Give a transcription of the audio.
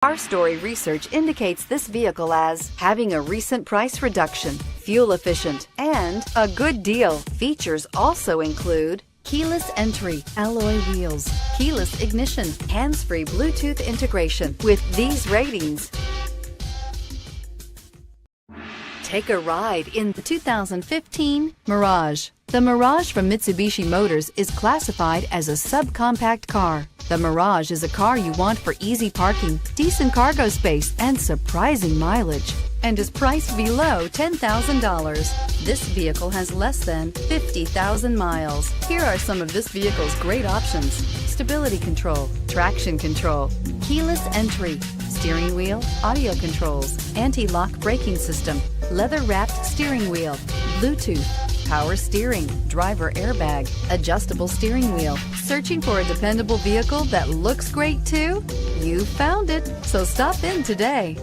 Our story research indicates this vehicle as having a recent price reduction, fuel efficient, and a good deal. Features also include keyless entry, alloy wheels, keyless ignition, hands-free Bluetooth integration. With these ratings, take a ride in the 2015 Mirage. The Mirage from Mitsubishi Motors is classified as a subcompact car. The Mirage is a car you want for easy parking, decent cargo space, and surprising mileage, and is priced below $10,000. This vehicle has less than 50,000 miles. Here are some of this vehicle's great options: stability control, traction control, keyless entry, steering wheel audio controls, anti-lock braking system, leather-wrapped steering wheel, Bluetooth, power steering, driver airbag, adjustable steering wheel. Searching for a dependable vehicle that looks great too? You found it, so stop in today.